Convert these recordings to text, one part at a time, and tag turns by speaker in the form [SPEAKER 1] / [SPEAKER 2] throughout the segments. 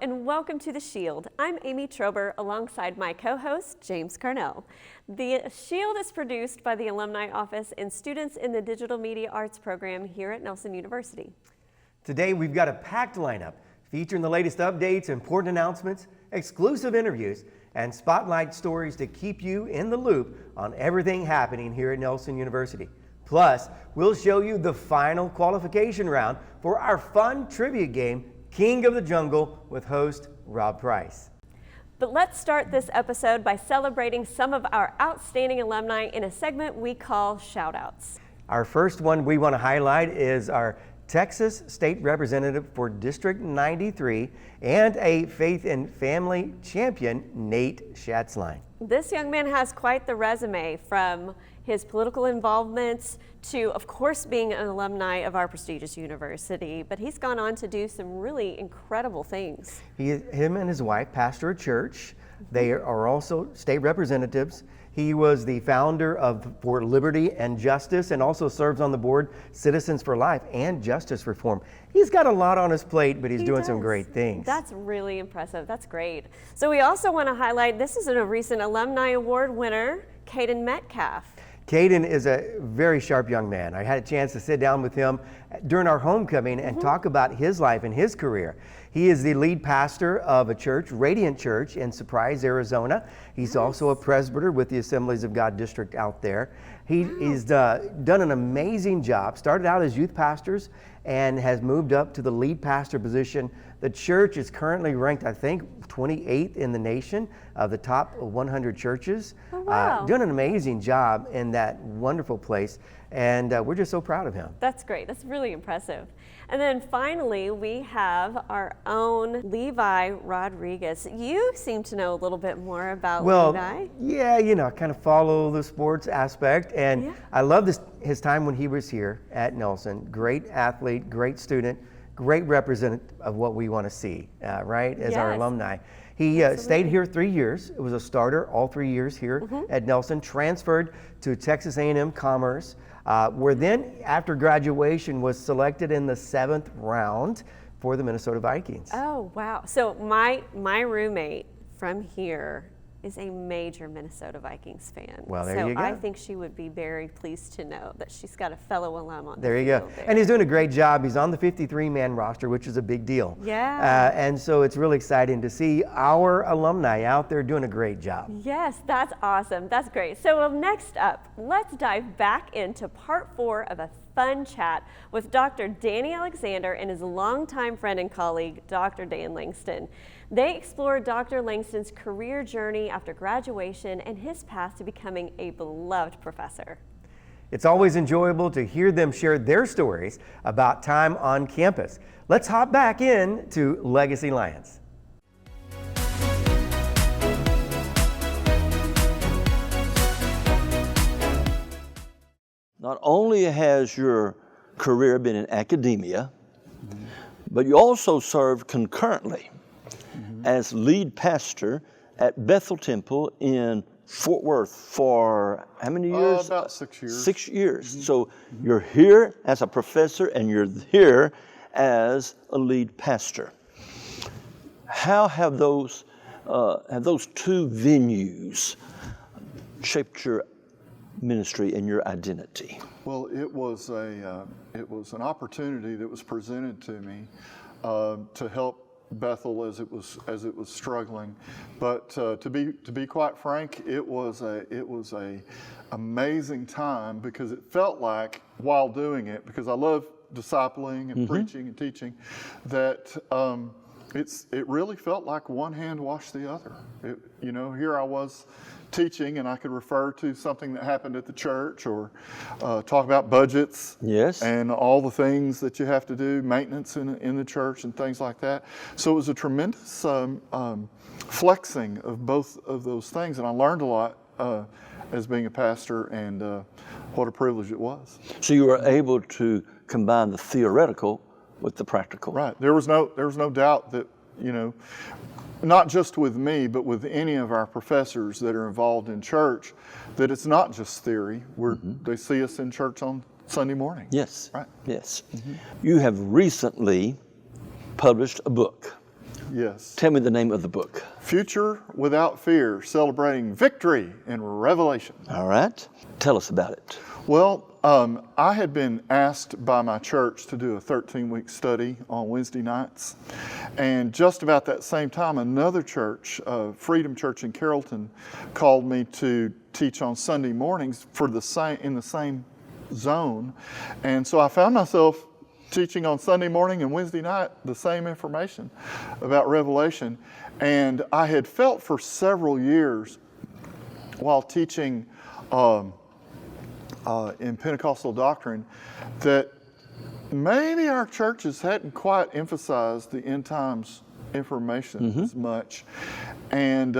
[SPEAKER 1] and welcome to The Shield. I'm Amy Trober alongside my co-host, James Carnell. The Shield is produced by the Alumni Office and students in the Digital Media Arts program here at Nelson University.
[SPEAKER 2] Today we've got a packed lineup featuring the latest updates, important announcements, exclusive interviews, and spotlight stories to keep you in the loop on everything happening here at Nelson University. Plus, we'll show you the final qualification round for our fun trivia game, King of the Jungle, with host Rob Price.
[SPEAKER 1] But let's start this episode by celebrating some of our outstanding alumni in a segment we call Shoutouts.
[SPEAKER 2] Our first one we want to highlight is our Texas State Representative for District 93 and a Faith and Family champion, Nate Schatzline.
[SPEAKER 1] This young man has quite the resume, from his political involvements to, of course, being an alumni of our prestigious university, but he's gone on to do some really incredible things.
[SPEAKER 2] Him and his wife pastor a church. They are also state representatives. He was the founder of For Liberty and Justice and also serves on the board Citizens for Life and Justice Reform. He's got a lot on his plate, but he's doing some great things.
[SPEAKER 1] That's really impressive. That's great. So we also want to highlight, this is a recent Alumni Award winner, Caden Metcalf.
[SPEAKER 2] Caden is a very sharp young man. I had a chance to sit down with him during our homecoming and talk about his life and his career. He is the lead pastor of a church, Radiant Church, in Surprise, Arizona. He's also a presbyter with the Assemblies of God district out there. He's done an amazing job, started out as youth pastors and has moved up to the lead pastor position. The church is currently ranked, I think, 28th in the nation of the top 100 churches.
[SPEAKER 1] Oh, wow.
[SPEAKER 2] Doing an amazing job in that wonderful place, and we're just so proud of him.
[SPEAKER 1] That's great. That's really impressive. And then finally, we have our own Levi Rodriguez. You seem to know a little bit more about Levi.
[SPEAKER 2] Yeah, I kind of follow the sports aspect, and I love his time when he was here at Nelson. Great athlete, great student, great representative of what we want to see, right, as our alumni. He stayed here 3 years. It was a starter all 3 years here at Nelson, transferred to Texas A&M Commerce, where then after graduation was selected in the 7th round for the Minnesota Vikings.
[SPEAKER 1] Oh, wow. So my roommate from here is a major Minnesota Vikings fan.
[SPEAKER 2] Well, there you go.
[SPEAKER 1] So I think she would be very pleased to know that she's got a fellow alum on
[SPEAKER 2] there
[SPEAKER 1] the
[SPEAKER 2] you
[SPEAKER 1] field
[SPEAKER 2] go.
[SPEAKER 1] there.
[SPEAKER 2] And he's doing a great job. He's on the 53-man roster, which is a big deal.
[SPEAKER 1] Yeah.
[SPEAKER 2] And so it's really exciting to see our alumni out there doing a great job.
[SPEAKER 1] Yes, that's awesome. That's great. So next up, let's dive back into part 4 of a fun chat with Dr. Danny Alexander and his longtime friend and colleague, Dr. Dan Langston. They explore Dr. Langston's career journey after graduation and his path to becoming a beloved professor.
[SPEAKER 2] It's always enjoyable to hear them share their stories about time on campus. Let's hop back in to Legacy Lions.
[SPEAKER 3] Not only has your career been in academia, but you also served concurrently as lead pastor at Bethel Temple in Fort Worth for how many years?
[SPEAKER 4] About 6 years.
[SPEAKER 3] 6 years. So you're here as a professor and you're here as a lead pastor. How have those two venues shaped your ministry and your identity?
[SPEAKER 4] Well, it was an opportunity that was presented to me to help Bethel as it was struggling, but to be quite frank, it was a amazing time, because it felt like, while doing it, because I love discipling and preaching and teaching, that it really felt like one hand washed the other. Here I was teaching, and I could refer to something that happened at the church, or talk about budgets, and all the things that you have to do, maintenance in the church and things like that. So it was a tremendous flexing of both of those things, and I learned a lot as being a pastor, and what a privilege it was.
[SPEAKER 3] So you were able to combine the theoretical with the practical.
[SPEAKER 4] Right. There was no doubt that, not just with me, but with any of our professors that are involved in church, that it's not just theory. They see us in church on Sunday morning.
[SPEAKER 3] Yes.
[SPEAKER 4] Right.
[SPEAKER 3] Yes. You have recently published a book
[SPEAKER 4] Yes.
[SPEAKER 3] Tell me the name of the book.
[SPEAKER 4] Future Without Fear, Celebrating Victory in Revelation.
[SPEAKER 3] All right. Tell us about it.
[SPEAKER 4] Well, I had been asked by my church to do a 13-week study on Wednesday nights. And just about that same time, another church, Freedom Church in Carrollton, called me to teach on Sunday mornings in the same zone. And so I found myself teaching on Sunday morning and Wednesday night the same information about Revelation. And I had felt for several years while teaching in Pentecostal doctrine that maybe our churches hadn't quite emphasized the end times information as much. And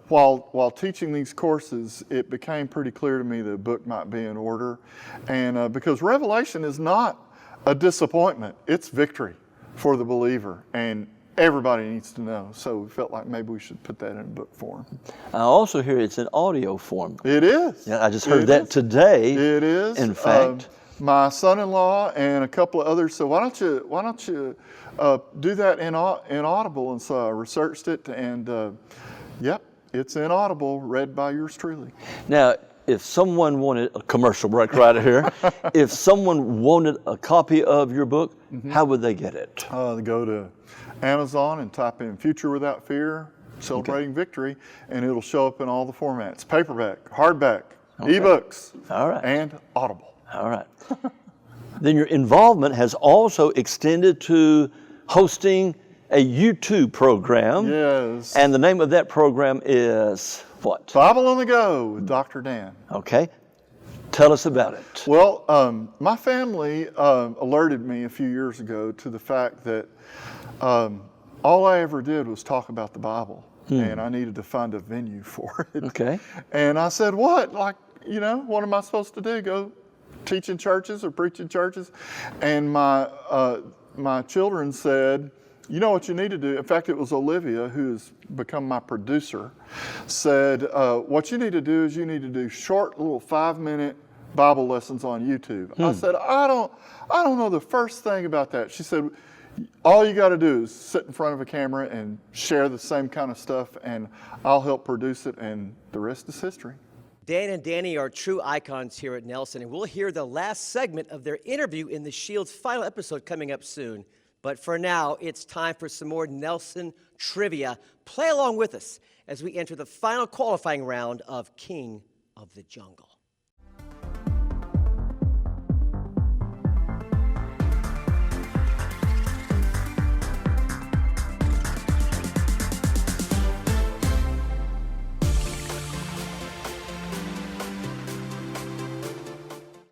[SPEAKER 4] while teaching these courses, it became pretty clear to me that a book might be in order. And because Revelation is not a disappointment, it's victory for the believer. And everybody needs to know. So we felt like maybe we should put that in a book form.
[SPEAKER 3] I also hear it's in audio form.
[SPEAKER 4] It is.
[SPEAKER 3] Yeah, I just heard that today.
[SPEAKER 4] It is.
[SPEAKER 3] In fact,
[SPEAKER 4] my son-in-law and a couple of others said, why don't you do that in Audible? And so I researched it, and yep, it's in Audible, read by yours truly.
[SPEAKER 3] now, if someone wanted a commercial break right here, if someone wanted a copy of your book, how would they get it?
[SPEAKER 4] They go to Amazon and type in Future Without Fear, Celebrating Victory, and it'll show up in all the formats: paperback, hardback, ebooks,
[SPEAKER 3] All right.
[SPEAKER 4] and Audible.
[SPEAKER 3] All right. Then your involvement has also extended to hosting a YouTube program.
[SPEAKER 4] Yes.
[SPEAKER 3] And the name of that program is what?
[SPEAKER 4] Bible on the Go with Dr. Dan.
[SPEAKER 3] Okay. Tell us about it.
[SPEAKER 4] Well, my family alerted me a few years ago to the fact that all I ever did was talk about the Bible, and I needed to find a venue for it.
[SPEAKER 3] Okay.
[SPEAKER 4] And I said, what? Like, what am I supposed to do? Go teach in churches or preach in churches? And my children said, you know what you need to do? In fact, it was Olivia, who's become my producer, said, what you need to do is you need to do short little 5-minute Bible lessons on YouTube. I said, I don't know the first thing about that. She said, all you got to do is sit in front of a camera and share the same kind of stuff, and I'll help produce it, and the rest is history.
[SPEAKER 5] Dan and Danny are true icons here at Nelson, and we'll hear the last segment of their interview in the Shield's final episode coming up soon. But for now, it's time for some more Nelson trivia. Play along with us as we enter the final qualifying round of King of the Jungle.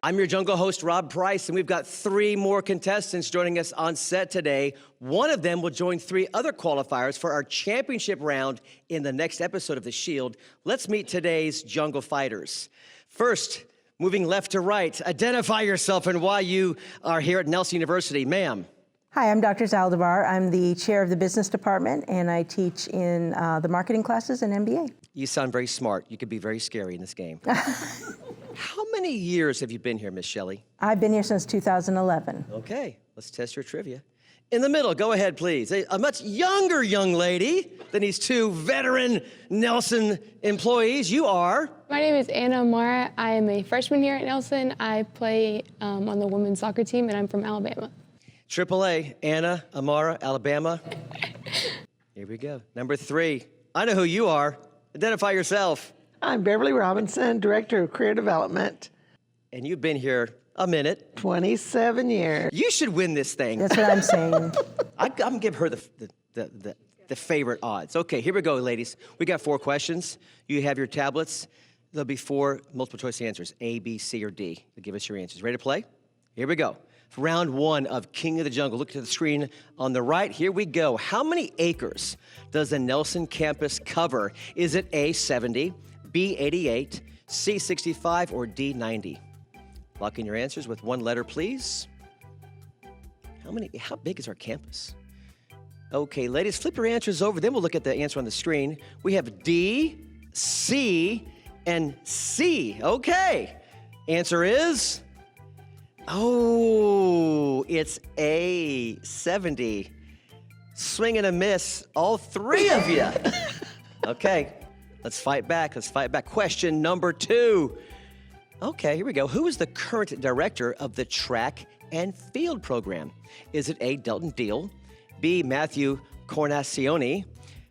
[SPEAKER 5] I'm your Jungle host, Rob Price, and we've got 3 more contestants joining us on set today. One of them will join 3 other qualifiers for our championship round in the next episode of The Shield. Let's meet today's Jungle fighters. First, moving left to right, identify yourself and why you are here at Nelson University. Ma'am.
[SPEAKER 6] Hi, I'm Dr. Zaldivar. I'm the chair of the business department, and I teach in the marketing classes and MBA.
[SPEAKER 5] You sound very smart. You could be very scary in this game. How many years have you been here, Miss Shelley?
[SPEAKER 6] I've been here since 2011.
[SPEAKER 5] Okay, let's test your trivia. In the middle, go ahead, please. A much younger young lady than these 2 veteran Nelson employees. You are?
[SPEAKER 7] My name is Anna Amara. I am a freshman here at Nelson. I play on the women's soccer team, and I'm from Alabama.
[SPEAKER 5] AAA, Anna Amara, Alabama. Here we go. Number 3, I know who you are. Identify yourself.
[SPEAKER 8] I'm Beverly Robinson, Director of Career Development.
[SPEAKER 5] And you've been here a minute.
[SPEAKER 8] 27 years.
[SPEAKER 5] You should win this thing.
[SPEAKER 6] That's what I'm saying.
[SPEAKER 5] I'm gonna give her the favorite odds. Okay, here we go, ladies. We got 4 questions. You have your tablets. There'll be 4 multiple choice answers, A, B, C, or D. So give us your answers. Ready to play? Here we go. For round 1 of King of the Jungle. Look to the screen on the right. Here we go. How many acres does the Nelson campus cover? Is it A, 70, B, 88, C, 65, or D, 90? Lock in your answers with 1 letter, please. How big is our campus? Okay, ladies, flip your answers over. Then we'll look at the answer on the screen. We have D, C, and C. Okay. Answer is? Oh, it's A, 70. Swing and a miss, all three of you. Okay, let's fight back. Let's fight back. Question number 2. Okay, here we go. Who is the current director of the track and field program? Is it A, Delton Deal, B, Matthew Cornacioni,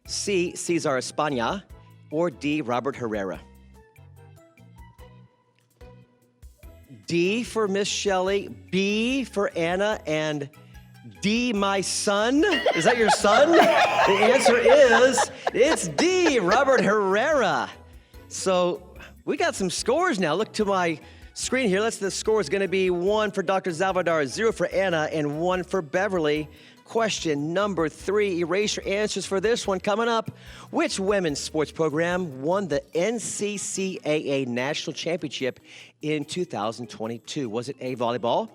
[SPEAKER 5] C, Cesar España, or D, Robert Herrera? D for Miss Shelley, B for Anna, and D, my son. Is that your son? The answer is, it's D, Robert Herrera. So we got some scores now. Look to my screen here. The score is going to be 1 for Dr. Salvador, 0 for Anna, and 1 for Beverly. Question number 3. Erase your answers for this one coming up. Which women's sports program won the NCCAA National Championship in 2022? Was it A, volleyball,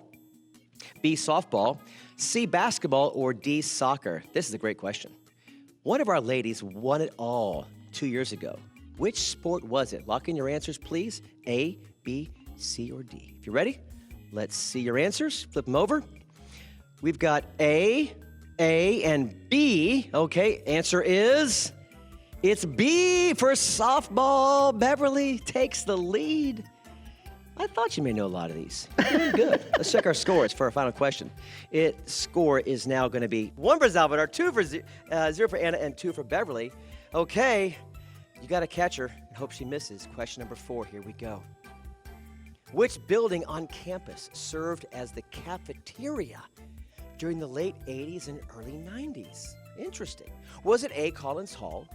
[SPEAKER 5] B, softball, C, basketball, or D, soccer? This is a great question. One of our ladies won it all 2 years ago. Which sport was it? Lock in your answers, please. A, B, C, or D. If you're ready, let's see your answers. Flip them over. We've got A, and B. Okay, answer is, it's B for softball. Beverly takes the lead. I thought you may know a lot of these. You're doing good. Let's check our scores for our final question. Score is now going to be 1 for Salvador, 0 for Anna, and 2 for Beverly. Okay, you got to catch her and hope she misses. Question number 4, here we go. Which building on campus served as the cafeteria during the late 80s and early 90s? Interesting. Was it A, Collins Hall,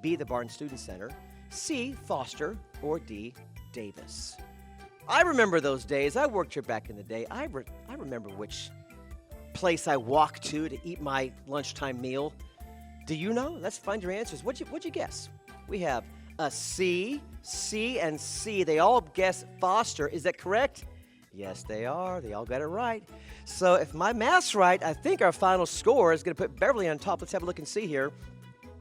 [SPEAKER 5] B, the Barnes Student Center, C, Foster, or D, Davis? I remember those days. I worked here back in the day. I remember which place I walked to eat my lunchtime meal. Do you know? Let's find your answers. What'd you guess? We have a C, and C. They all guess Foster. Is that correct? Yes, they are. They all got it right. So if my math's right, I think our final score is going to put Beverly on top. Let's have a look and see here.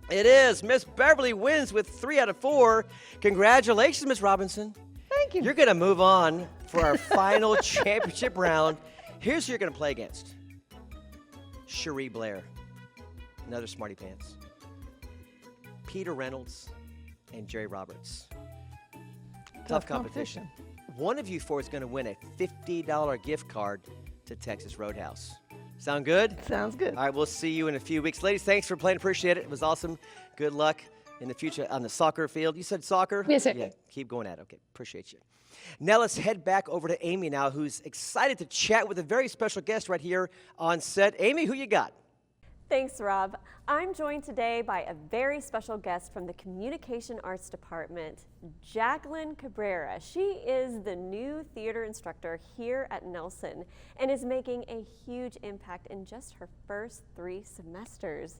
[SPEAKER 5] It is. Miss Beverly wins with 3 out of 4. Congratulations, Miss Robinson.
[SPEAKER 8] Thank you.
[SPEAKER 5] You're going to move on for our final championship round. Here's who you're going to play against. Cherie Blair, another smarty pants. Peter Reynolds and Jerry Roberts. Tough competition. One of you four is going to win a $50 gift card to Texas Roadhouse. Sound good?
[SPEAKER 8] Sounds good.
[SPEAKER 5] All right, we'll see you in a few weeks. Ladies, thanks for playing. Appreciate it. It was awesome. Good luck in the future on the soccer field. You said soccer?
[SPEAKER 7] Yes, sir.
[SPEAKER 5] Yeah, keep going at it. Okay, appreciate you. Now let's head back over to Amy now, who's excited to chat with a very special guest right here on set. Amy, who you got?
[SPEAKER 1] Thanks, Rob. I'm joined today by a very special guest from the Communication Arts Department, Jacqueline Cabrera. She is the new theater instructor here at Nelson and is making a huge impact in just her first 3 semesters.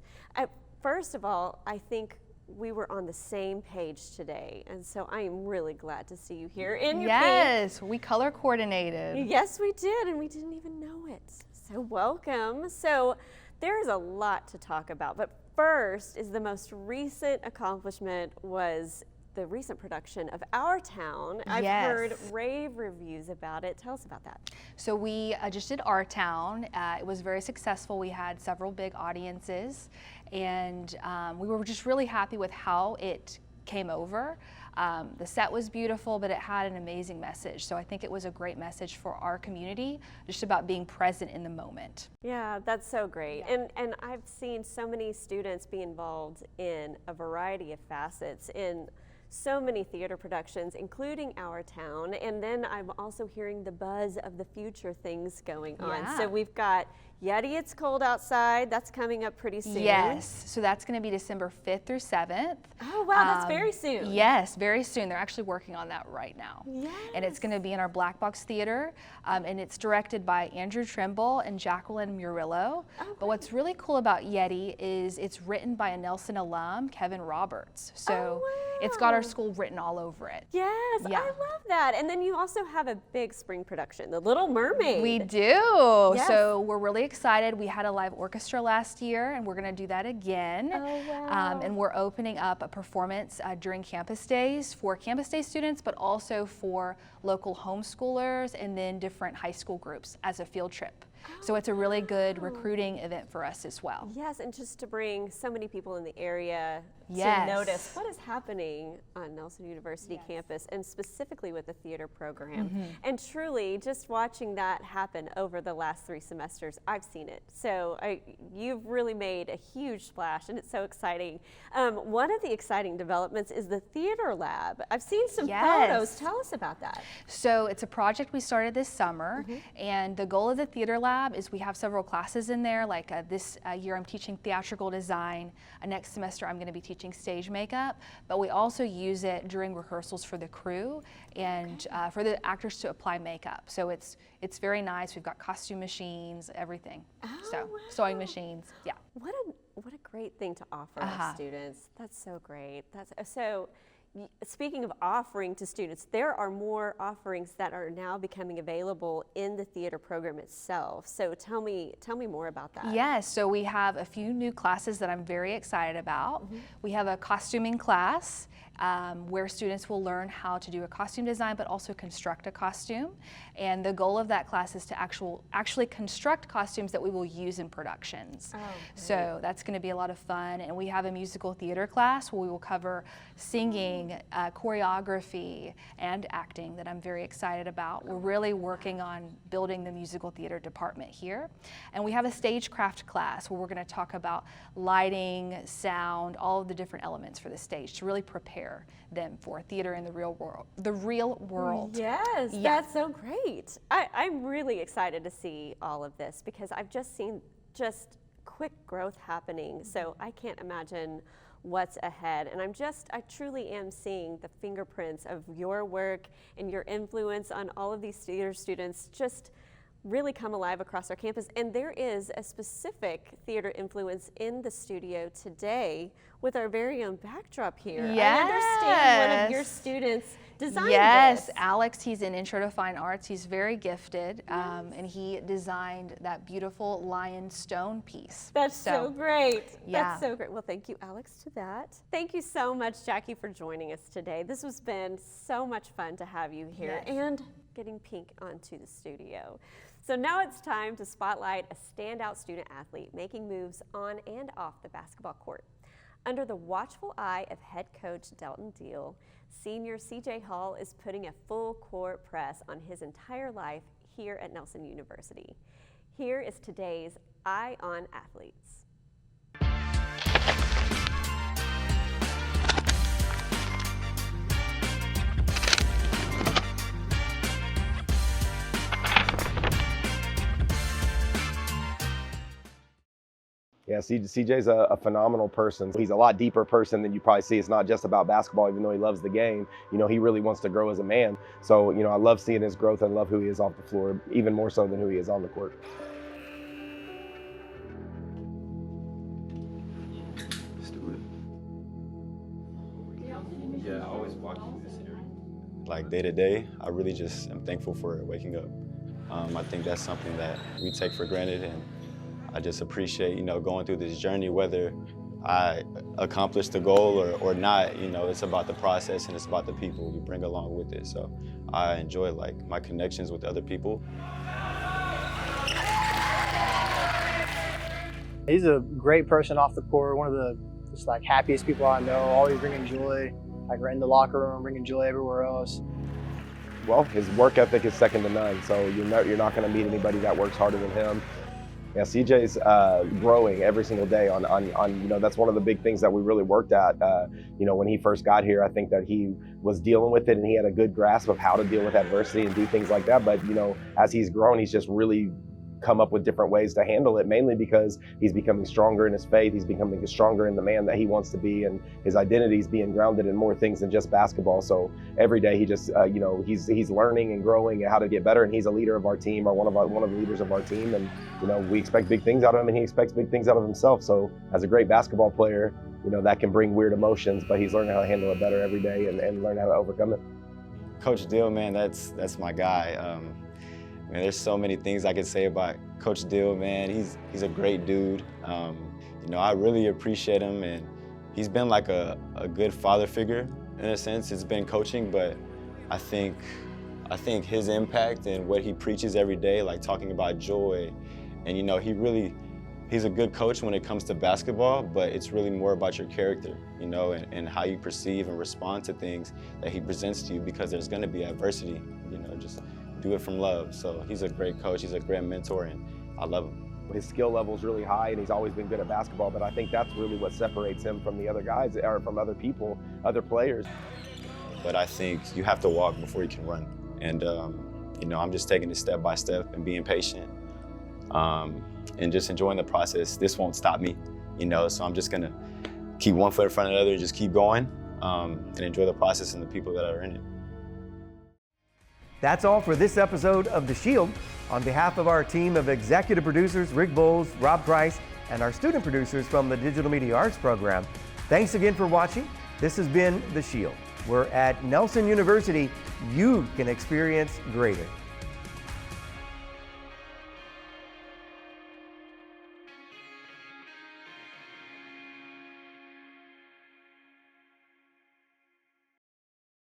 [SPEAKER 1] First of all, I think we were on the same page today, and so I am really glad to see you here in your
[SPEAKER 9] Yes, we color coordinated.
[SPEAKER 1] Yes, we did, and we didn't even know it. So welcome. So there's a lot to talk about, but first is the most recent accomplishment was the recent production of Our Town. I've heard rave reviews about it. Tell us about that.
[SPEAKER 9] So we just did Our Town. It was very successful. We had several big audiences, and we were just really happy with how it came over. The set was beautiful, but it had an amazing message. So I think it was a great message for our community, just about being present in the moment.
[SPEAKER 1] Yeah, that's so great.
[SPEAKER 9] Yeah.
[SPEAKER 1] And I've seen so many students be involved in a variety of facets in so many theater productions, including Our Town. And then I'm also hearing the buzz of the future things going on.
[SPEAKER 9] Yeah.
[SPEAKER 1] So we've got Yeti, It's Cold Outside. That's coming up pretty soon.
[SPEAKER 9] Yes, so that's going to be December 5th through 7th.
[SPEAKER 1] Oh, wow, that's very soon.
[SPEAKER 9] Yes, very soon. They're actually working on that right now.
[SPEAKER 1] Yes.
[SPEAKER 9] And it's going to be in our Black Box Theater, and it's directed by Andrew Trimble and Jacqueline Murillo.
[SPEAKER 1] Oh,
[SPEAKER 9] but what's really cool about Yeti is it's written by a Nelson alum, Kevin Roberts. So it's got our school written all over it.
[SPEAKER 1] Yes,
[SPEAKER 9] Yeah.
[SPEAKER 1] I love that. And then you also have a big spring production, The Little Mermaid.
[SPEAKER 9] We do.
[SPEAKER 1] Yes.
[SPEAKER 9] So we're really excited excited. We had a live orchestra last year, and we're going to do that again.
[SPEAKER 1] Oh, wow.
[SPEAKER 9] And we're opening up a performance during campus days for campus day students, but also for local homeschoolers and then different high school groups as a field trip. So it's a really good recruiting event for us as well.
[SPEAKER 1] Yes, and just to bring so many people in the area
[SPEAKER 9] Yes.
[SPEAKER 1] to notice what is happening on Nelson University campus, and specifically with the theater program. And truly, just watching that happen over the last 3 semesters, I've seen it. So you've really made a huge splash, and it's so exciting. One of the exciting developments is the theater lab. I've seen some photos. Tell us about that.
[SPEAKER 9] So it's a project we started this summer, and the goal of the theater lab is we have several classes in there. Like this year I'm teaching theatrical design. Next semester I'm going to be teaching stage makeup, but we also use it during rehearsals for the crew and for the actors to apply makeup. So it's very nice. We've got costume machines, everything. So sewing machines, yeah.
[SPEAKER 1] What a great thing to offer our students. That's so great. So speaking of offering to students, there are more offerings that are now becoming available in the theater program itself. So tell me more about that.
[SPEAKER 9] Yes, so we have a few new classes that I'm very excited about. We have a costuming class where students will learn how to do a costume design but also construct a costume. And the goal of that class is to actually construct costumes that we will use in productions. So that's going to be a lot of fun. And we have a musical theater class where we will cover singing, choreography, and acting that I'm very excited about. We're really working on building the musical theater department here. And we have a stagecraft class where we're going to talk about lighting, sound, all of the different elements for the stage to really prepare them for theater in the real world.
[SPEAKER 1] Yes, that's so great. I'm really excited to see all of this because I've just seen quick growth happening. So I can't imagine what's ahead. And I truly am seeing the fingerprints of your work and your influence on all of these theater students just really come alive across our campus. And there is a specific theater influence in the studio today with our very own backdrop here. I understand one of your students designed
[SPEAKER 9] Yes,
[SPEAKER 1] this.
[SPEAKER 9] Alex, he's in Intro to Fine Arts. He's very gifted, and he designed that beautiful lion stone piece.
[SPEAKER 1] That's so great.
[SPEAKER 9] Yeah.
[SPEAKER 1] That's so great. Well, thank you, Alex, to that. Thank you so much, Jackie, for joining us today. This has been so much fun to have you here and getting Pink onto the studio. So now it's time to spotlight a standout student athlete making moves on and off the basketball court. Under the watchful eye of head coach Delton Deal, senior CJ Hall is putting a full court press on his entire life here at Nelson University. Here is today's Eye on Athletes.
[SPEAKER 10] Yeah, CJ's a phenomenal person. He's a lot deeper person than you probably see. It's not just about basketball, even though he loves the game. You know, he really wants to grow as a man. So, you know, I love seeing his growth and love who he is off the floor, even more so than who he is on the court.
[SPEAKER 11] Yeah, I always walk through this area. Like day to day, I really just am thankful for waking up. I think that's something that we take for granted, and I just appreciate, you know, going through this journey, whether I accomplish the goal or not. You know, it's about the process and it's about the people you bring along with it. So I enjoy like my connections with other people.
[SPEAKER 12] He's a great person off the court, one of the just like happiest people I know, always bringing joy, like right in the locker room, bringing joy everywhere else.
[SPEAKER 10] Well, his work ethic is second to none, so you're not going to meet anybody that works harder than him. Yeah, CJ's growing every single day on, you know, that's one of the big things that we really worked at. You know, when he first got here, I think that he was dealing with it and he had a good grasp of how to deal with adversity and do things like that. But, you know, as he's grown, he's just really come up with different ways to handle it, mainly because he's becoming stronger in his faith. He's becoming stronger in the man that he wants to be, and his identity is being grounded in more things than just basketball. So every day he just, you know, he's learning and growing and how to get better. And he's a leader of our team, or one of the leaders of our team. And you know, we expect big things out of him, and he expects big things out of himself. So as a great basketball player, you know, that can bring weird emotions, but he's learning how to handle it better every day and learn how to overcome it.
[SPEAKER 11] Coach Deal, man, that's my guy. Man, there's so many things I could say about Coach Dill, man. He's a great dude. You know, I really appreciate him, and he's been like a good father figure in a sense. It's been coaching, but I think his impact and what he preaches every day, like talking about joy, and you know, he's a good coach when it comes to basketball, but it's really more about your character, you know, and how you perceive and respond to things that he presents to you, because there's gonna be adversity, you know, just do it from love. So he's a great coach, he's a great mentor, and I love him.
[SPEAKER 10] His skill level is really high, and he's always been good at basketball, but I think that's really what separates him from the other guys, or from other people, other players.
[SPEAKER 11] But I think you have to walk before you can run. And, you know, I'm just taking it step by step and being patient and just enjoying the process. This won't stop me, you know, so I'm just gonna keep one foot in front of the other and just keep going and enjoy the process and the people that are in it.
[SPEAKER 2] That's all for this episode of The Shield. On behalf of our team of executive producers, Rick Bowles, Rob Price, and our student producers from the Digital Media Arts program, thanks again for watching. This has been The Shield, where at Nelson University, you can experience greater.